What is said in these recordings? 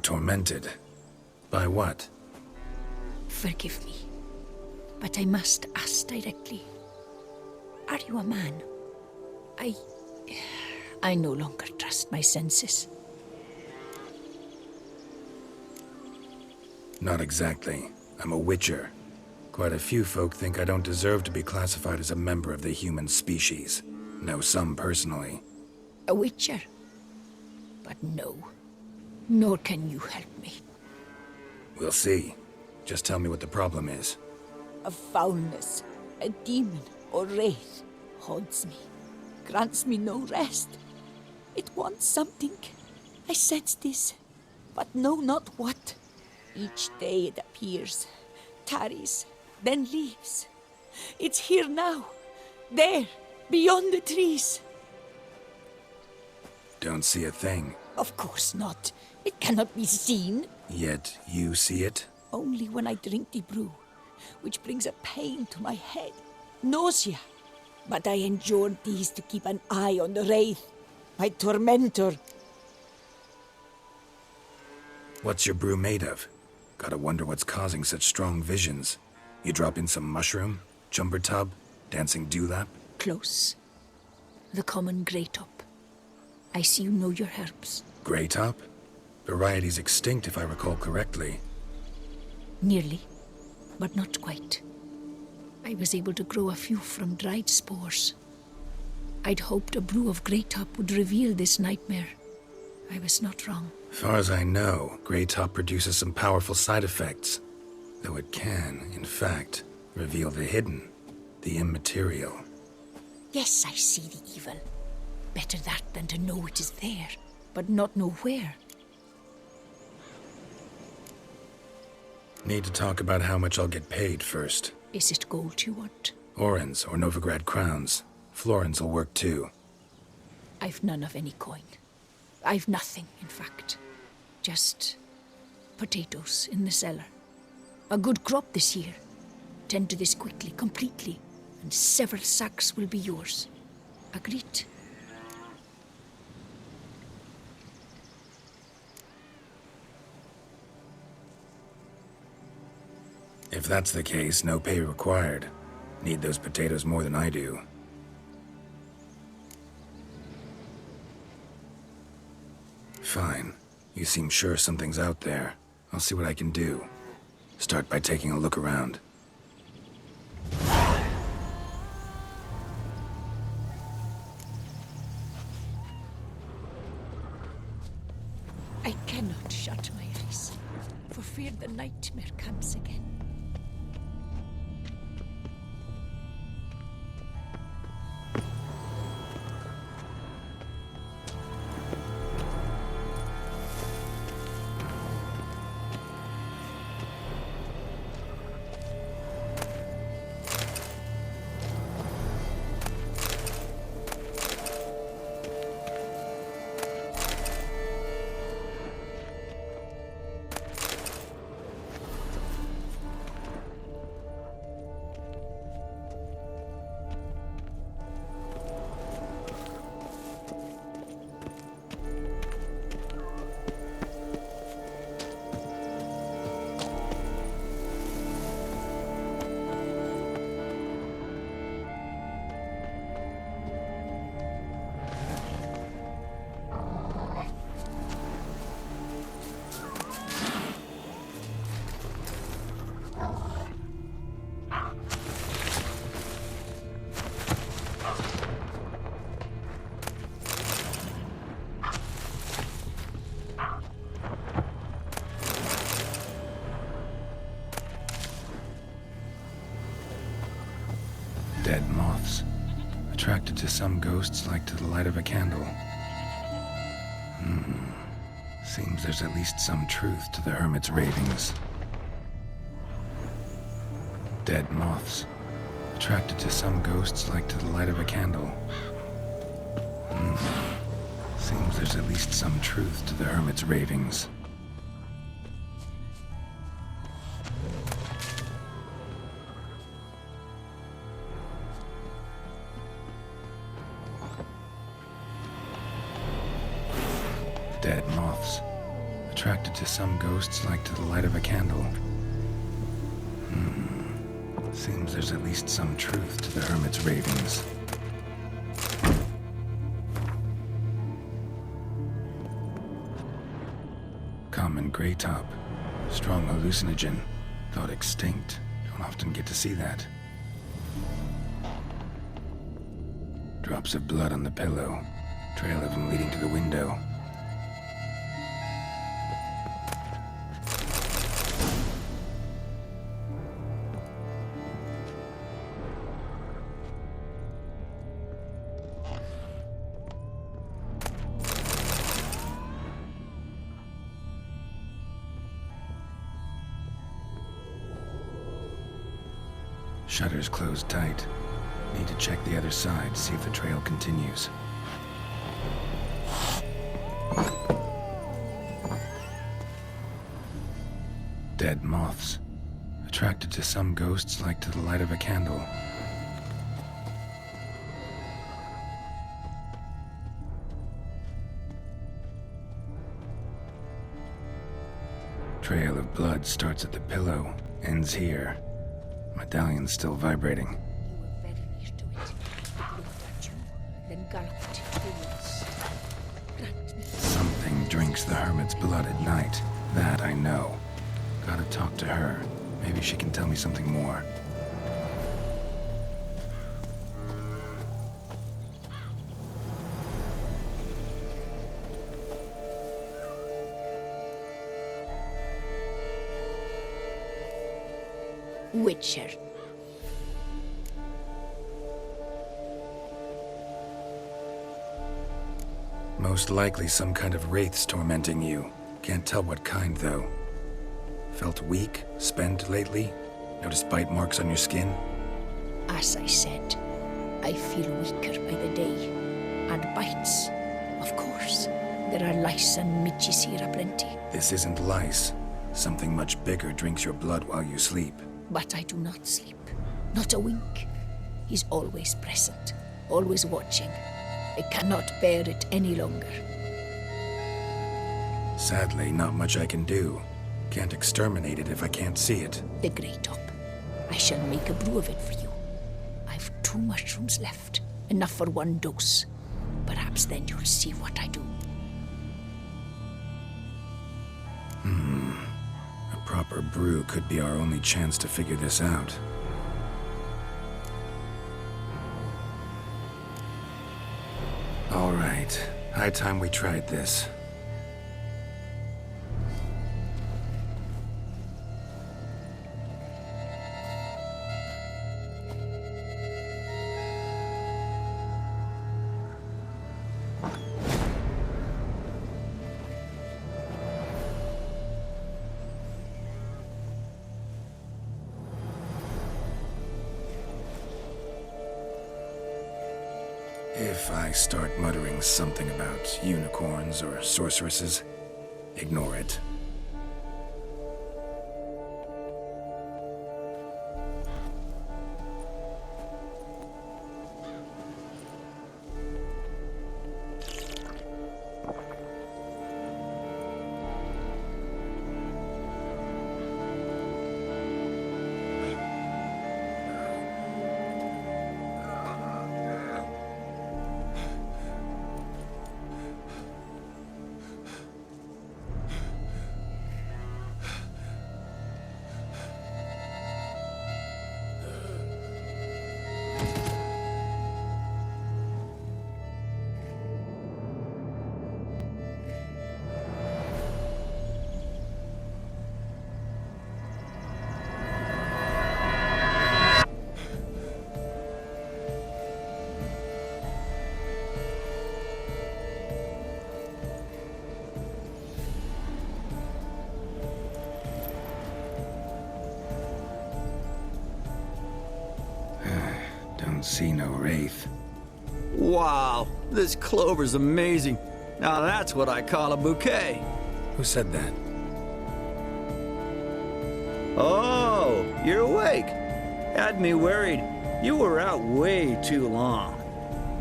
tormented. By what? Forgive me, but I must ask directly. Are you a man? I no longer trust my senses. Not exactly. I'm a witcher. Quite a few folk think I don't deserve to be classified as a member of the human species. Know some personally. A witcher? But no, nor can you help me. We'll see. Just tell me what the problem is. A foulness, a demon or wraith haunts me, grants me no rest. It wants something. I sense this, but know not what. Each day it appears, tarries, then leaves. It's here now, there, beyond the trees. Don't see a thing. Of course not. It cannot be seen. Yet you see it? Only when I drink the brew, which brings a pain to my head, nausea. But I endured these to keep an eye on the wraith, my tormentor. What's your brew made of? Gotta wonder what's causing such strong visions. You drop in some mushroom, jumper tub, dancing dewlap? Close. The common grey top. I see you know your herbs. Grey top? Variety's extinct if I recall correctly. Nearly, but not quite. I was able to grow a few from dried spores. I'd hoped a brew of grey top would reveal this nightmare. I was not wrong. Far as I know, grey top produces some powerful side effects. Though it can, in fact, reveal the hidden, the immaterial. Yes, I see the evil. Better that than to know it is there, but not know where. Need to talk about how much I'll get paid first. Is it gold you want? Orens or Novigrad crowns. Florins will work too. I've none of any coin. I've nothing, in fact. Just potatoes in the cellar. A good crop this year. Tend to this quickly, completely, and several sacks will be yours. Agreed? If that's the case, no pay required. Need those potatoes more than I do. Fine. You seem sure something's out there. I'll see what I can do. Start by taking a look around. I cannot shut my eyes, for fear the nightmare comes again. Dead moths. Attracted to some ghosts like to the light of a candle. Seems there's at least some truth to the hermit's ravings. Dead moths. Attracted to some ghosts like to the light of a candle. Seems there's at least some truth to the hermit's ravings. Dead moths. Attracted Attracted to some ghosts like to the light of a candle. Seems there's at least some truth to the hermit's ravings. Common gray top. Strong hallucinogen. Thought extinct. Don't often get to see that. Drops of blood on the pillow. Trail of them leading to the window. Shutters closed tight. Need to check the other side, see if the trail continues. Dead moths. Attracted to some ghosts like to the light of a candle. Trail of blood starts at the pillow, ends here. Medallion's still vibrating. You were very near to it. It looked at you, then galloped towards. Grant me. Something drinks the hermit's blood at night. That I know. Gotta talk to her. Maybe she can tell me something more. Witcher. Most likely some kind of wraiths tormenting you. Can't tell what kind, though. Felt weak, spent lately? Notice bite marks on your skin? As I said, I feel weaker by the day. And bites, of course. There are lice and midges here aplenty. This isn't lice. Something much bigger drinks your blood while you sleep. But I do not sleep. Not a wink. He's always present, always watching. I cannot bear it any longer. Sadly, not much I can do. Can't exterminate it if I can't see it. The grey top. I shall make a brew of it for you. I've 2 mushrooms left. Enough for 1 dose. Perhaps then you'll see what I do. A proper brew could be our only chance to figure this out. All right. High time we tried this. If I start muttering something about unicorns or sorceresses, ignore it. Don't see no wraith. Wow, this clover's amazing. Now that's what I call a bouquet. Who said that? Oh, you're awake. Had me worried. You were out way too long.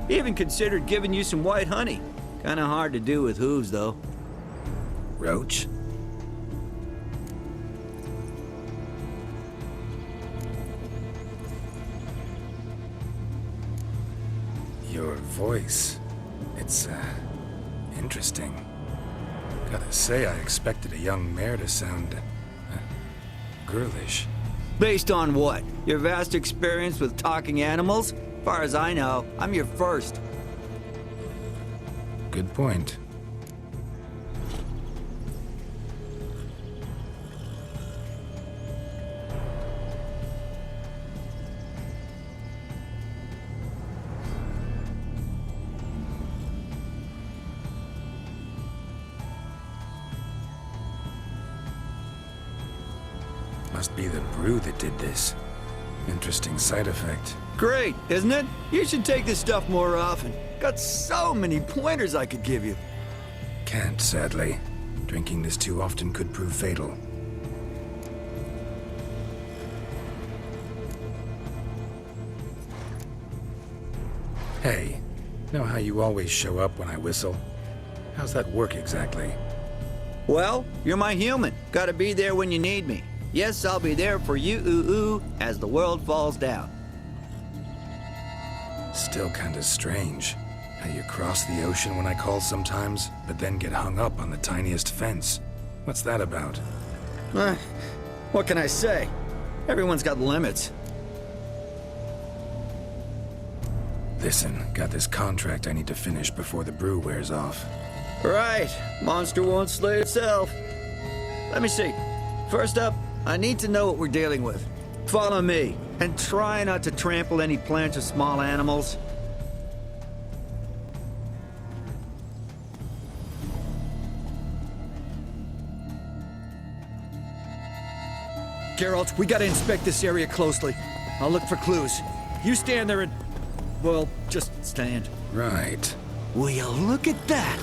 Even considered giving you some white honey. Kinda hard to do with hooves, though. Roach? voice. It's, interesting. Gotta say, I expected a young mare to sound, girlish. Based on what? Your vast experience with talking animals? As far as I know, I'm your first. Good point. Must be the brew that did this. Interesting side effect. Great, isn't it? You should take this stuff more often. Got so many pointers I could give you. Can't, sadly. Drinking this too often could prove fatal. Hey, know how you always show up when I whistle? How's that work exactly? Well, you're my human. Gotta be there when you need me. Yes, I'll be there for you, ooh, as the world falls down. Still kinda strange. How you cross the ocean when I call sometimes, but then get hung up on the tiniest fence. What's that about? What can I say? Everyone's got limits. Listen, got this contract I need to finish before the brew wears off. Right, monster won't slay itself. Let me see. First up, I need to know what we're dealing with. Follow me, and try not to trample any plants or small animals. Geralt, we gotta inspect this area closely. I'll look for clues. You stand there and... well, just stand. Right. Will you look at that?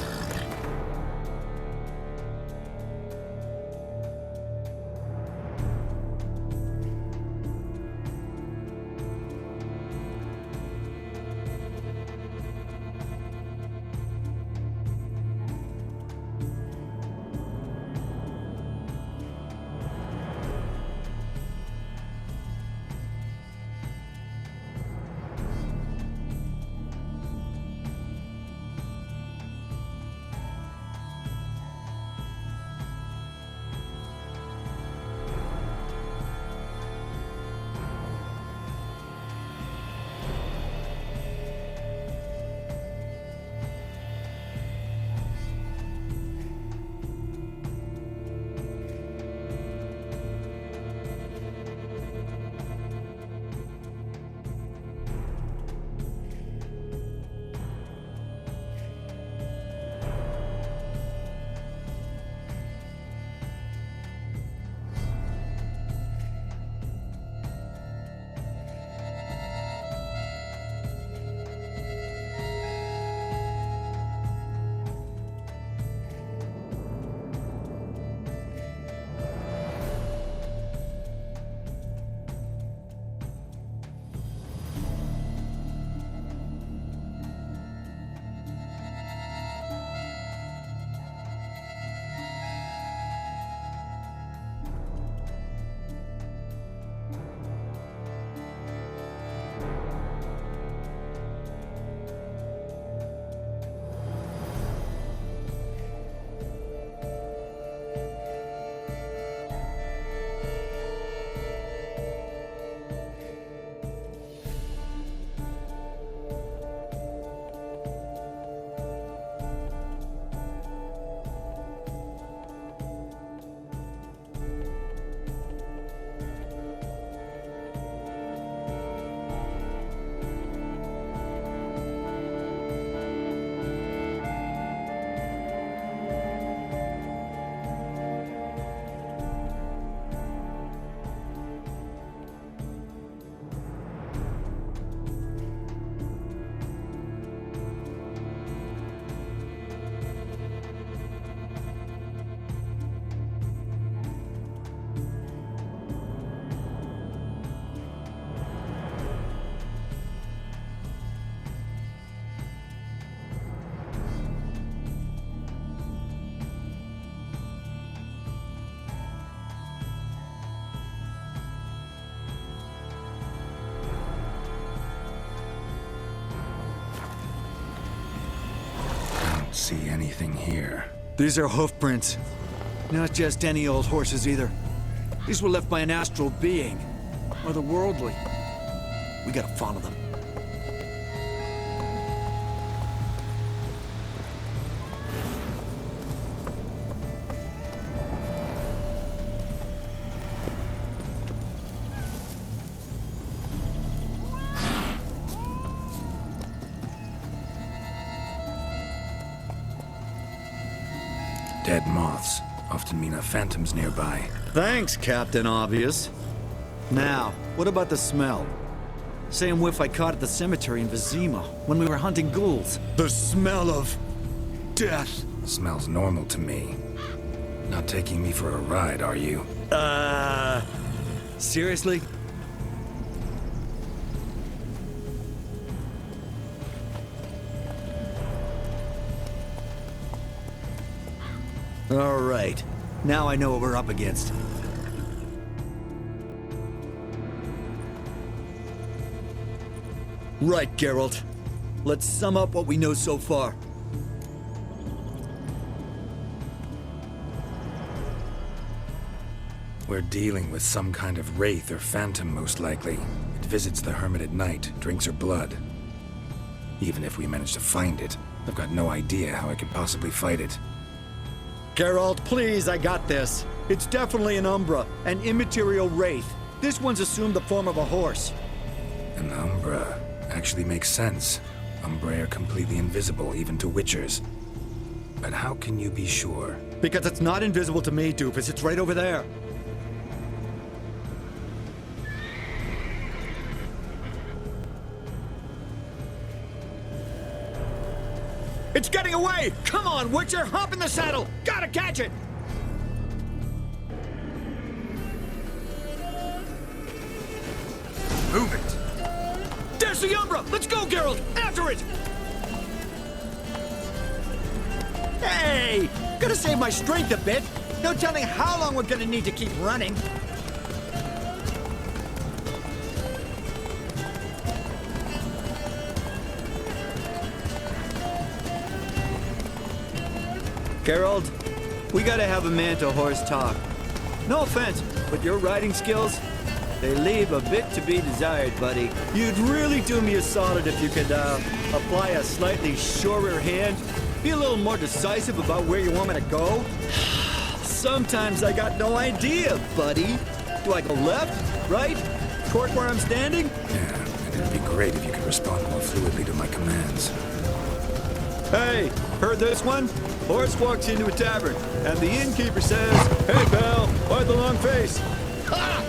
anything here. These are hoof prints. Not just any old horses either. These were left by an astral being. Otherworldly. We gotta follow them. Dead moths often mean a phantom's nearby. Thanks, Captain Obvious. Now, what about the smell? Same whiff I caught at the cemetery in Vizima when we were hunting ghouls. The smell of death. Smells normal to me. Not taking me for a ride, are you? Seriously? All right. Now I know what we're up against. Right, Geralt. Let's sum up what we know so far. We're dealing with some kind of wraith or phantom, most likely. It visits the hermit at night, drinks her blood. Even if we manage to find it, I've got no idea how I could possibly fight it. Geralt, please, I got this. It's definitely an Umbra, an immaterial wraith. This one's assumed the form of a horse. An Umbra actually makes sense. Umbrae are completely invisible, even to Witchers. But how can you be sure? Because it's not invisible to me, Doofus. It's right over there. It's getting away! Come on, Witcher! Hop in the saddle! Gotta catch it! Move it! There's the Umbra! Let's go, Geralt! After it! Hey! Gotta save my strength a bit. No telling how long we're gonna need to keep running. Geralt, we gotta have a man-to-horse talk. No offense, but your riding skills, they leave a bit to be desired, buddy. You'd really do me a solid if you could, apply a slightly surer hand. Be a little more decisive about where you want me to go. Sometimes I got no idea, buddy. Do I go left, right, toward where I'm standing? Yeah, and it'd be great if you could respond more fluidly to my commands. Hey, heard this one? Horse walks into a tavern, and the innkeeper says, "Hey, pal, why the long face?" Ha!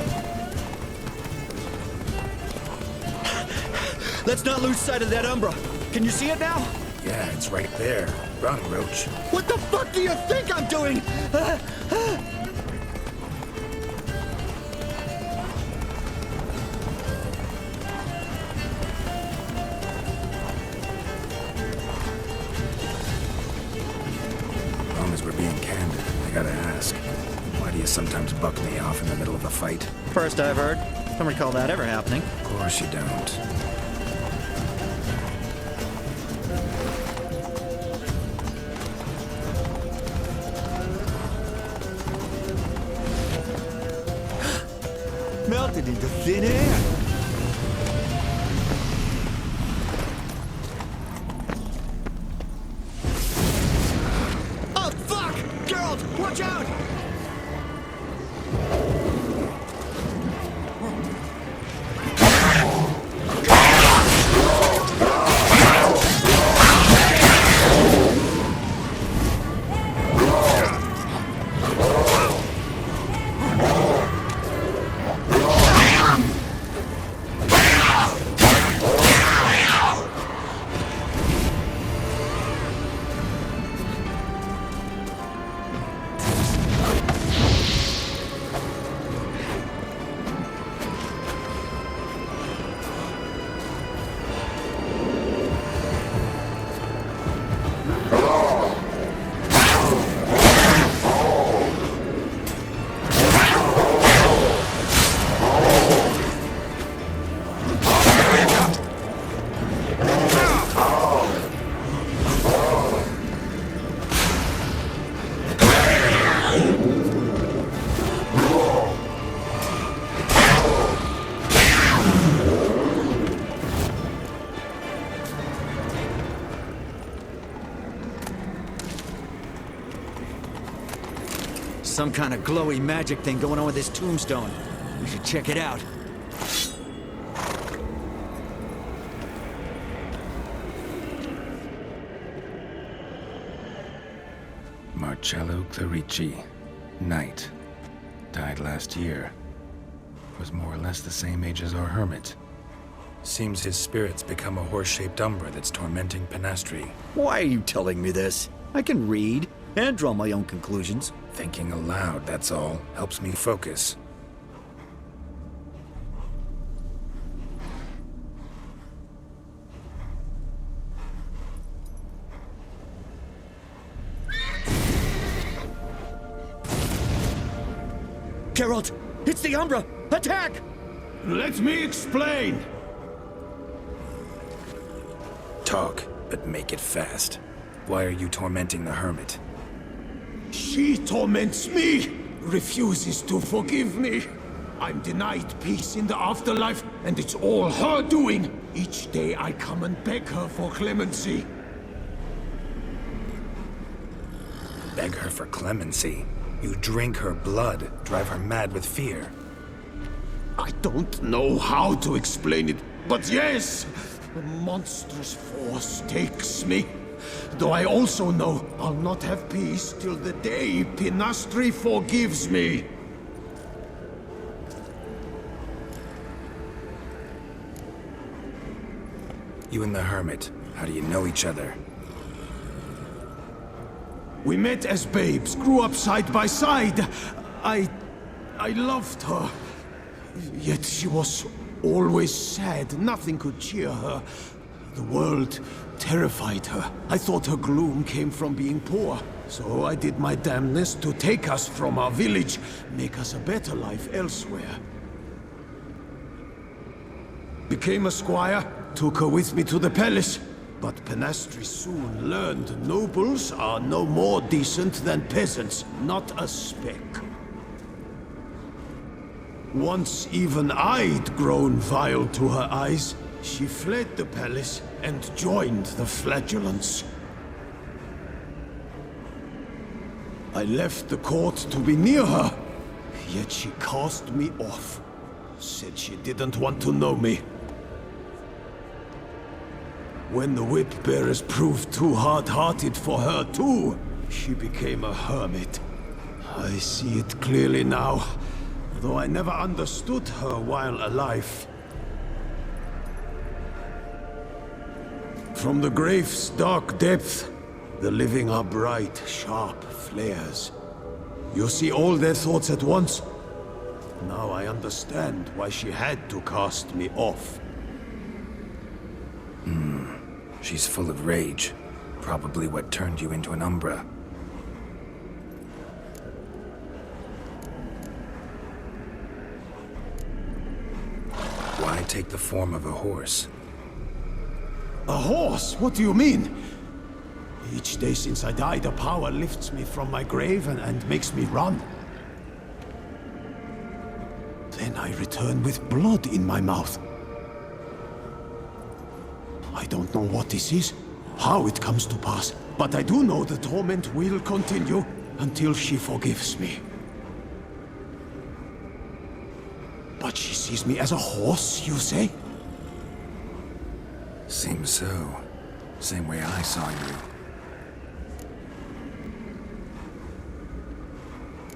Let's not lose sight of that Umbra. Can you see it now? Yeah, it's right there. Run, Roach. What the fuck do you think I'm doing? As we're being candid, I gotta ask, why do you sometimes buck me off in the middle of a fight? First I've heard. Don't recall that ever happening. Of course you don't. Melted into thin air. Oh, fuck! Geralt, watch out! some kind of glowy magic thing going on with this tombstone. We should check it out. Marcello Clarici, Knight. Died last year. Was more or less the same age as our hermit. Seems his spirit's become a horse-shaped umbra that's tormenting Penastri. Why are you telling me this? I can read and draw my own conclusions. Thinking aloud, that's all. Helps me focus. Geralt, it's the Umbra! Attack! Let me explain. Talk, but make it fast. Why are you tormenting the hermit? She torments me, refuses to forgive me. I'm denied peace in the afterlife, and it's all her doing. Each day I come and beg her for clemency. Beg her for clemency? You drink her blood, drive her mad with fear. I don't know how to explain it, but yes, a monstrous force takes me. Though I also know I'll not have peace till the day Penastri forgives me. You and the hermit, how do you know each other? We met as babes, grew up side by side. I loved her. Yet she was always sad. Nothing could cheer her. The world terrified her. I thought her gloom came from being poor. So I did my damnedest to take us from our village, make us a better life elsewhere. Became a squire, took her with me to the palace. But Penastri soon learned nobles are no more decent than peasants, not a speck. Once even I'd grown vile to her eyes, she fled the palace and joined the flagellants. I left the court to be near her, yet she cast me off. Said she didn't want to know me. When the whip-bearers proved too hard-hearted for her too, she became a hermit. I see it clearly now, though I never understood her while alive. From the grave's dark depth, the living are bright, sharp flares. You see all their thoughts at once. Now I understand why she had to cast me off. She's full of rage. Probably what turned you into an Umbra. Why take the form of a horse? A horse? What do you mean? Each day since I died, a power lifts me from my grave and makes me run. Then I return with blood in my mouth. I don't know what this is, how it comes to pass, but I do know the torment will continue until she forgives me. But she sees me as a horse, you say? Seems so. Same way I saw you.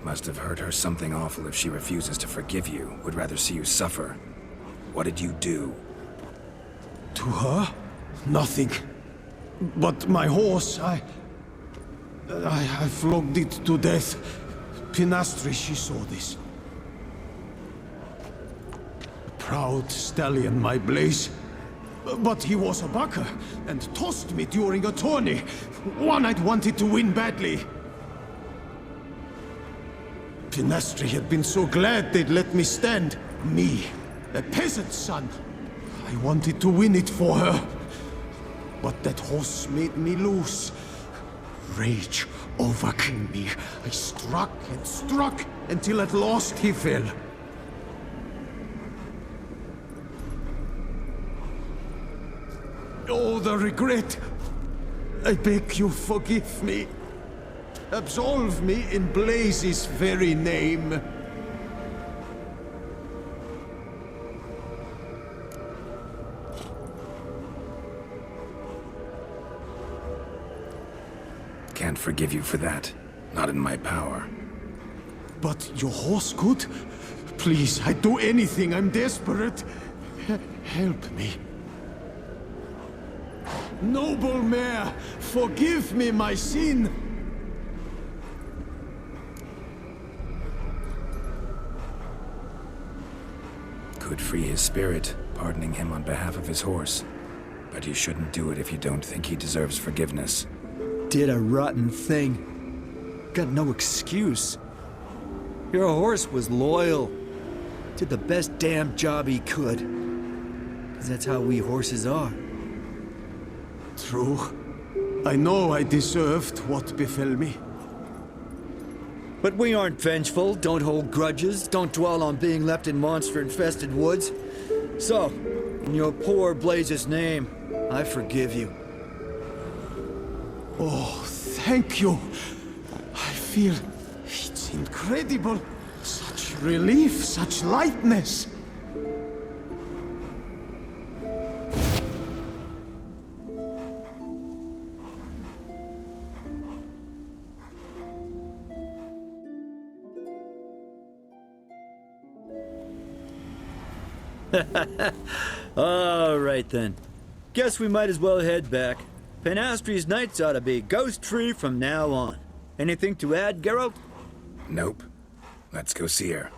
Must have hurt her something awful if she refuses to forgive you, would rather see you suffer. What did you do? To her? Nothing. But my horse, I flogged it to death. Penastri, she saw this. Proud stallion, my Blaze. But he was a bucker, and tossed me during a tourney. One I'd wanted to win badly. Penastri had been so glad they'd let me stand. Me, a peasant's son. I wanted to win it for her. But that horse made me loose. Rage overcame me. I struck and struck until at last he fell. Oh, the regret. I beg you, forgive me. Absolve me in Blaze's very name. Can't forgive you for that. Not in my power. But your horse could? Please, I'd do anything. I'm desperate. Help me. Noble mare, forgive me my sin. Could free his spirit, pardoning him on behalf of his horse. But you shouldn't do it if you don't think he deserves forgiveness. Did a rotten thing. Got no excuse. Your horse was loyal. Did the best damn job he could. 'Cause that's how we horses are. True. I know I deserved what befell me. But we aren't vengeful, don't hold grudges, don't dwell on being left in monster-infested woods. So, in your poor Blaze's name, I forgive you. Oh, thank you. I feel it's incredible. Such relief, such lightness. All right then. Guess we might as well head back. Penastri's nights ought to be ghost-free from now on. Anything to add, Geralt? Nope. Let's go see her.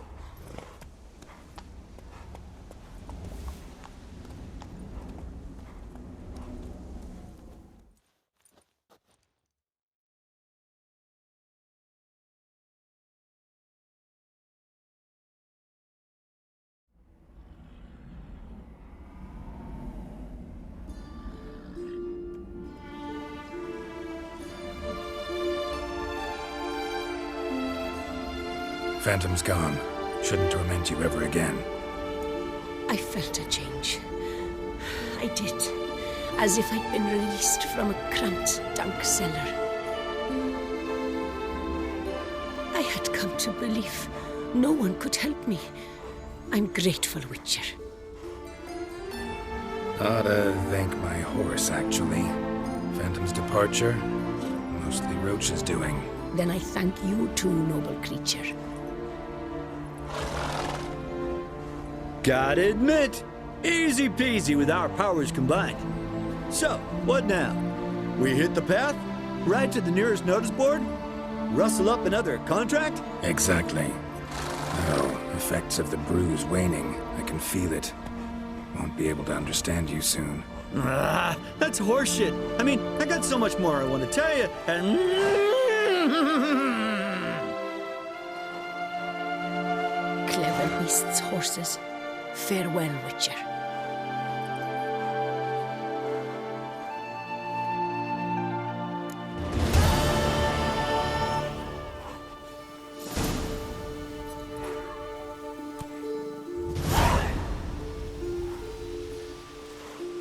Phantom's gone. Shouldn't torment you ever again. I felt a change. I did. As if I'd been released from a cramped, dank cellar. I had come to believe no one could help me. I'm grateful, Witcher. Ought to thank my horse, actually. Phantom's departure, mostly Roach's doing. Then I thank you too, noble creature. Gotta admit, easy peasy with our powers combined. So, what now? We hit the path? Right to the nearest notice board? Rustle up another contract? Exactly. Oh, effects of the bruise waning. I can feel it. Won't be able to understand you soon. Ah, that's horseshit. I mean, I got so much more I want to tell you, and... Clever beasts, horses. Farewell, Witcher.